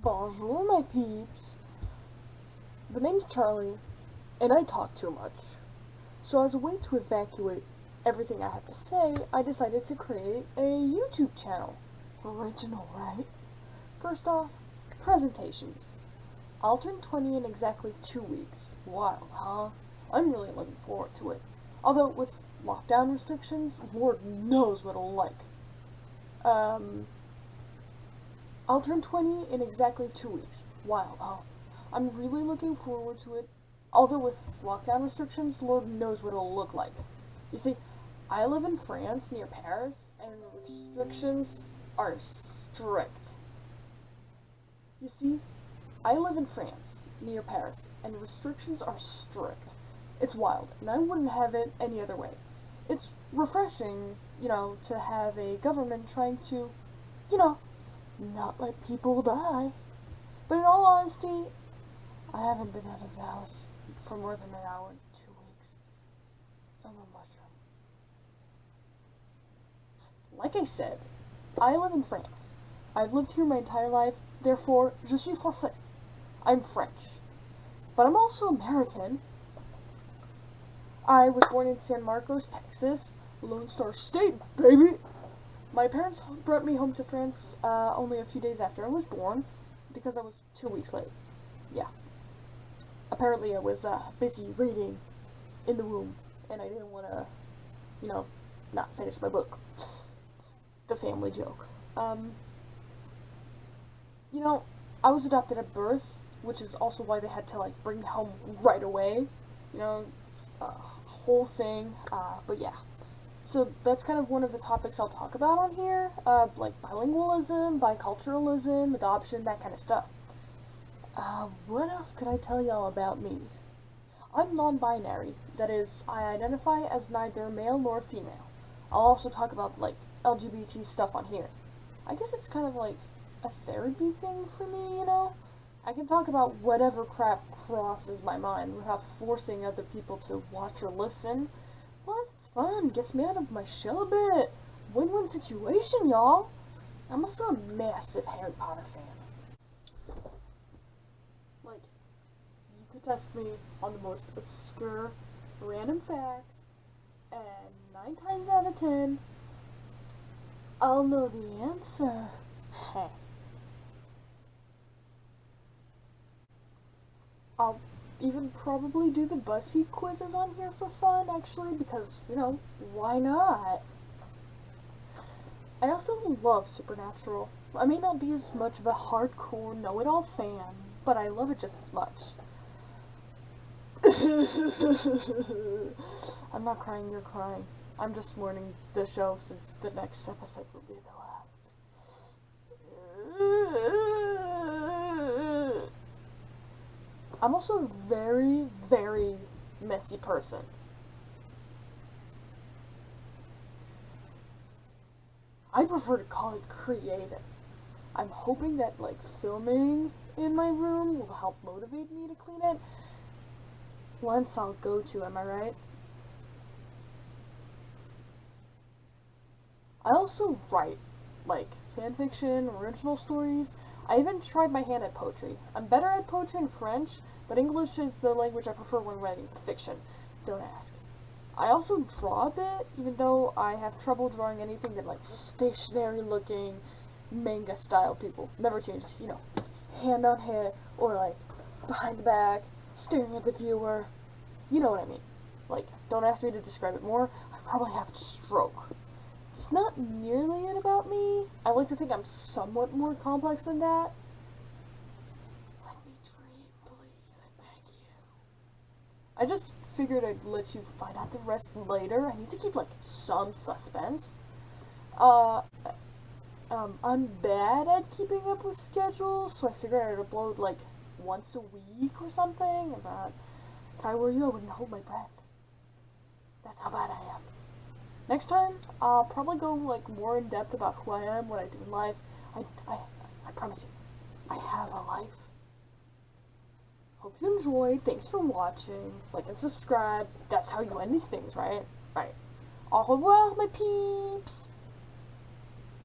Bonjour, my peeps. The name's Charlie, and I talk too much. So, as a way to evacuate everything I have to say, I decided to create a YouTube channel. Original, right? First off, presentations. I'll turn 20 in exactly 2 weeks. Wild, huh? I'm really looking forward to it. Although, with lockdown restrictions, Lord knows what it'll like. Um, I'll turn 20 in exactly 2 weeks. Wild, huh? I'm really looking forward to it. Although with lockdown restrictions, Lord knows what it'll look like. You see, I live in France near Paris, and restrictions are strict. You see, I live in France near Paris, and restrictions are strict. It's wild, and I wouldn't have it any other way. It's refreshing, to have a government trying to, you know, not let people die. But in all honesty, I haven't been out of the house for more than an hour in 2 weeks. I'm a mushroom. Like I said, I live in France. I've lived here my entire life, therefore, je suis français. I'm French. But I'm also American. I was born in San Marcos, Texas, Lone Star State, baby! My parents brought me home to France only a few days after I was born, because I was 2 weeks late. Yeah. Apparently I was busy reading in the womb, and I didn't want to, not finish my book. It's the family joke. I was adopted at birth, which is also why they had to, bring me home right away. It's a whole thing, but yeah. So that's kind of one of the topics I'll talk about on here, like bilingualism, biculturalism, adoption, that kind of stuff. What else could I tell y'all about me? I'm non-binary, that is, I identify as neither male nor female. I'll also talk about, LGBT stuff on here. I guess it's kind of like a therapy thing for me, I can talk about whatever crap crosses my mind without forcing other people to watch or listen. Plus, it's fun, gets me out of my shell a bit. Win-win situation, y'all. I'm also a massive Harry Potter fan. You could test me on the most obscure, random facts, and 9 times out of 10, I'll know the answer. Heh. I'll even probably do the BuzzFeed quizzes on here for fun, actually, because, why not? I also love Supernatural. I may not be as much of a hardcore know-it-all fan, but I love it just as much. I'm not crying, you're crying. I'm just mourning the show since the next episode will be the last. I'm also a very, very messy person. I prefer to call it creative. I'm hoping that, filming in my room will help motivate me to clean it. Once I'll go to, am I right? I also write, fanfiction, original stories. I even tried my hand at poetry. I'm better at poetry in French, but English is the language I prefer when writing fiction. Don't ask. I also draw a bit, even though I have trouble drawing anything that, stationary looking, manga style people. Never change, hand on head, or, behind the back, staring at the viewer. You know what I mean. Don't ask me to describe it more. I probably have a stroke. It's not nearly it about me. I like to think I'm somewhat more complex than that. Let me dream, please, I beg you. I just figured I'd let you find out the rest later. I need to keep, some suspense. I'm bad at keeping up with schedules, so I figured I'd upload, once a week or something. And, if I were you, I wouldn't hold my breath. That's how bad I am. Next time, I'll probably go, more in depth about who I am, what I do in life. I promise you, I have a life. Hope you enjoyed. Thanks for watching. Like and subscribe. That's how you end these things, right? Right. Au revoir, my peeps!